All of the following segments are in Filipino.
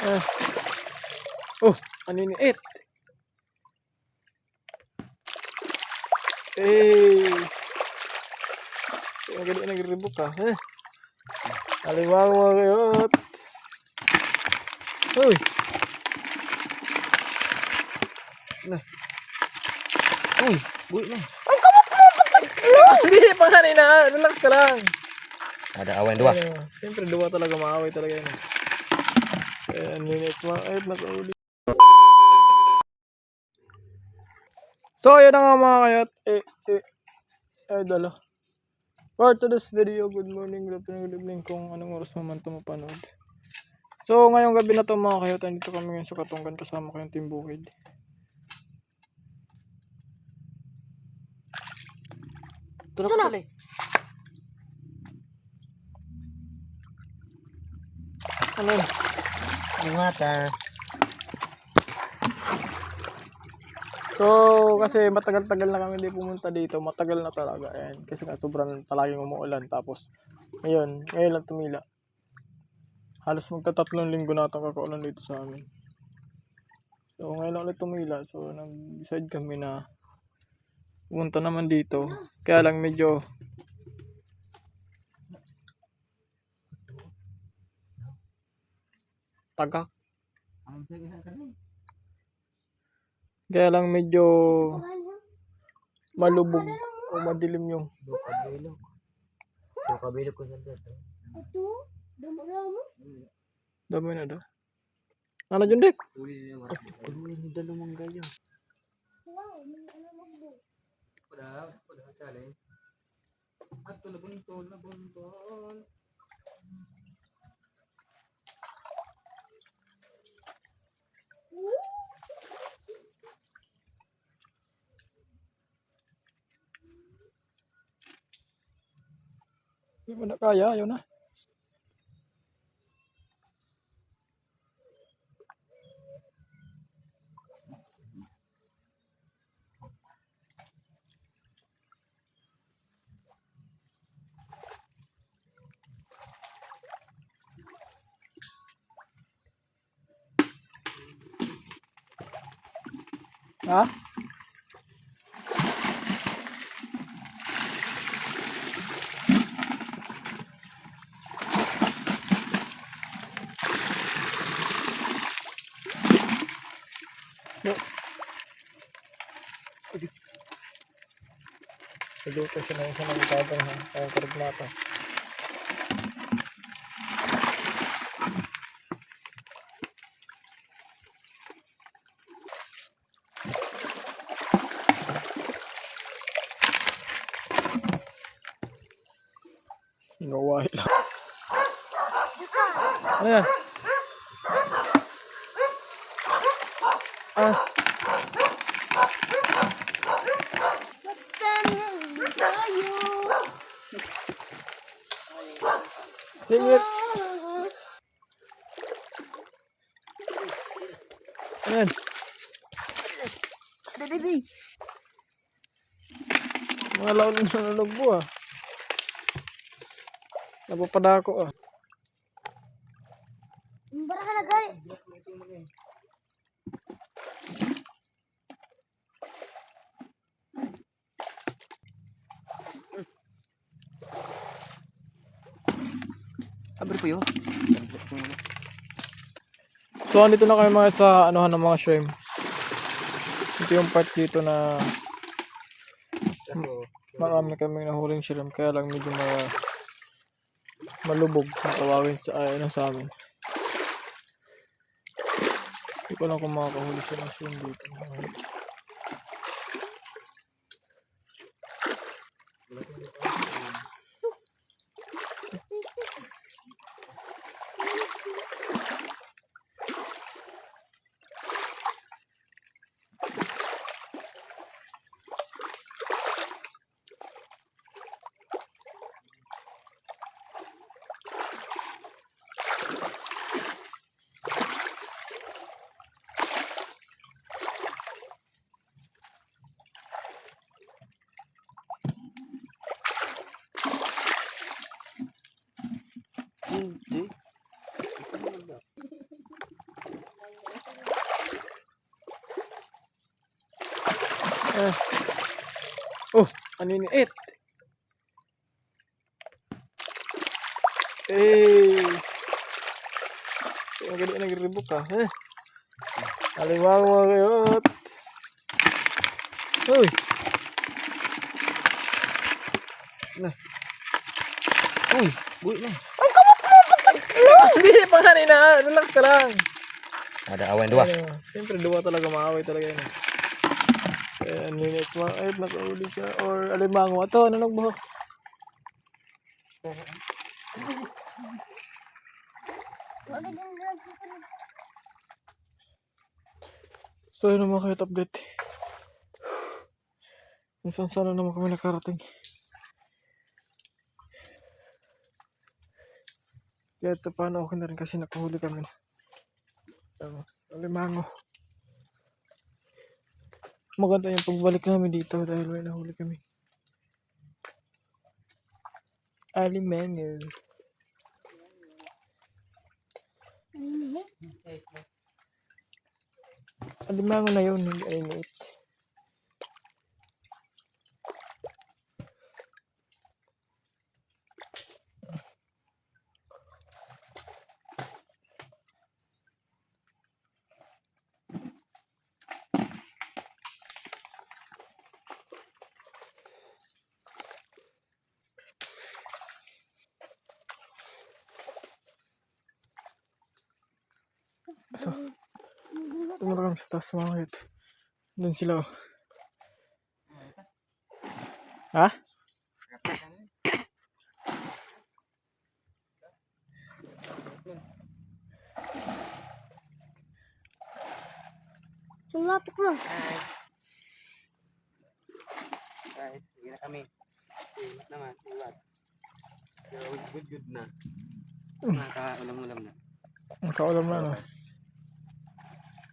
Ah. Oh, aniniit. Ang galing nag-rebook ka. Aliwaw kayo. Uy. Uy, buwi na. Hindi pa kanina. Relax ka lang. Ada awan dua. Siyempre, dua talaga. Maaway talaga yun. Aniniit. Maawit na sa uli. So, yun na nga mga kayat. Idol. For today's video, good morning, good afternoon, good evening, kung anong oras mo man ito mapanood. So, ngayong gabi na ito mga kayat, dito kami ngayon sa Katunggan, kasama ko yung Team Bukid. Tulog ka sali. Ano yun? Ang mata. So, kasi matagal-tagal na kami hindi pumunta dito. Matagal na talaga. Ayan. Kasi nga sobrang palaging umuulan. Tapos, ngayon lang tumila. Halos magta-3 linggo na itong kakaulan dito sa amin. So, ngayon lang ulit tumila. So, nag-decide kami na pumunta naman dito. Kaya lang medyo tagak. Kaya lang medyo malubog o madilim yung Kabilog ko sa dito. dami na daw. Ano dyan, Dek? Uy, ni dalawang gaya. Pada challenge. At nabunton. Hindi mo na kaya, ayaw na. Ha? No. Naluto siya ng isa ng tabang ha. Kaya karag natin. Ngawain lang. Ano yan? Ah. Singit. Ano yan? Mga laon na nalugbo ah. Napapadako ah. Baraha na gali. Sabar po yun. So, andito na kayo mga sa anuhan ng mga shrimp. Ito yung part dito na marami kaming nahuling shrimp. Kaya lang medyo malubog na tawagin sa amin. Hindi ko lang kung makakahuli siya ng shrimp dito. Hindi. Ah. Oh, aniniit. Eh. Ang ganda nag-rebook ka. Eh. Alimango mga kayot. Uy. Uy, buwi na. Hindi pa kanina. Relax ka lang. Ada awan dua. Ano, siyempre, dua talaga. Maaway talaga yun. Eh, aniniit mo. Ay, nakauli siya. Or alimango. Ito, ano nagbuhok? So, yun ang mga kayot update. Minsan sana naman kami nakarating. Kaya ito paano okay na rin kasi nakahuli kami. Alimango. Maganda yung pagbalik namin dito dahil may nahuli kami. Alimango. Alimango na yun, hindi ainit. So, tumulong kami sa taas mga kayot. Doon sila. Oh. Ha? Lumapit mo. Guys, sige na kami. Iwat naman, iwat. Pero good na. Nakaulam-ulam na. Nakaulam na, no?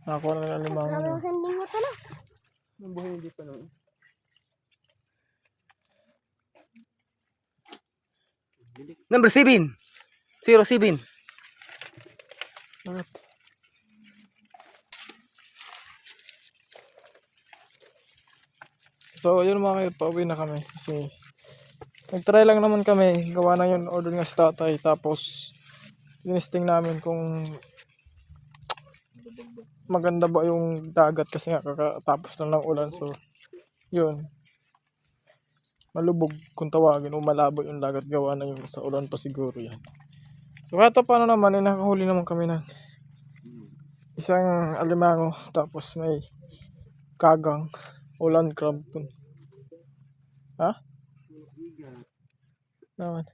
Nakakuha na ng alimango na. Parang sanding mo to na. Ang buhay hindi pa noon. Number 7. 07. Bakit? So, yun mga kayot, pauwi na kami. Kasi, nag-try lang naman kami. Gawa na yun, order nga sa tatay. Tapos, tinisting namin kung maganda ba yung dagat kasi nga kakatapos na lang ulan. So, yun. Malubog kung tawagin o malabo yung dagat. Gawa na yung sa ulan pa siguro yan. So, kahit paano naman, nakahuli naman kami ng isang alimango. Tapos may kagang ulan crab. Ha? Naman.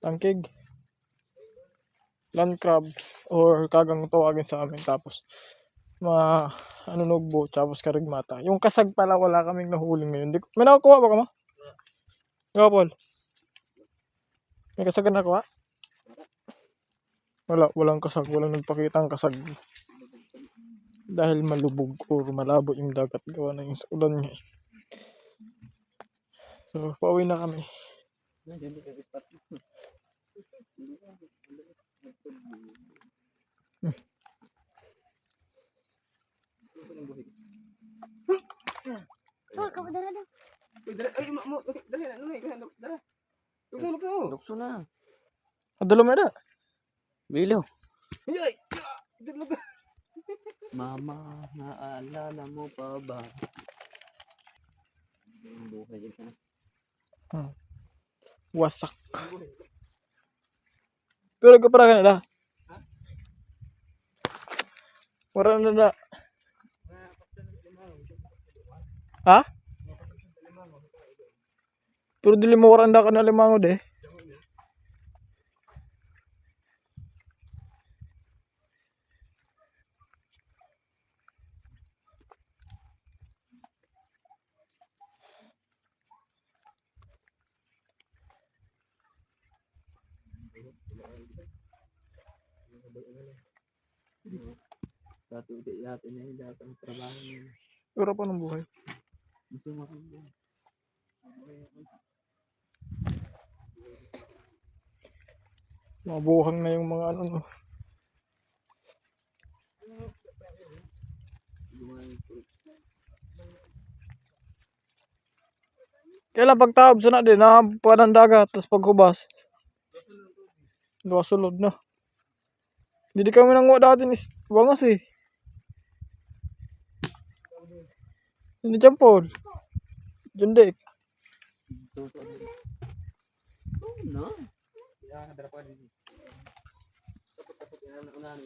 Tangkig. Land crab or kagang tawagin sa amin. Tapos mga anunugbo tapos karigmata. Yung kasag pala wala kaming nahuli ngayon. May nakukuha ba ka mo? Ikaw, Paul? May kasag na nakuha? Walang kasag. Walang nagpakita ang kasag. Dahil malubog or malabo yung dagat. Gawa na yung sa ulan nga. So, pauwi na kami. Oh, kapadala daw. Ay, mo, dali na, nuhay, dala. Lukso na. Adalo mo na. Bilo. Ay, dalaga. Mama, naalala mo pa ba? Ang buhay yun ka na. Wasak. Pero kapara ka na da. Wala na da. Ha? Pero dili mo waranda ka na limango de. Dati natin na yung dati ang trabaho niya. Pero pa ng buhay. Gusto mo rin yan. Mabuhang na yung mga ano. No. Kailan pagtaob sana din na panang dagat tapos paghubas. Dua sulod na. Hindi kami nanguha dati ni bangos eh. Hindi jampol. Jundek. No. Ya, kadara pa din. Tapos yan ang unahan.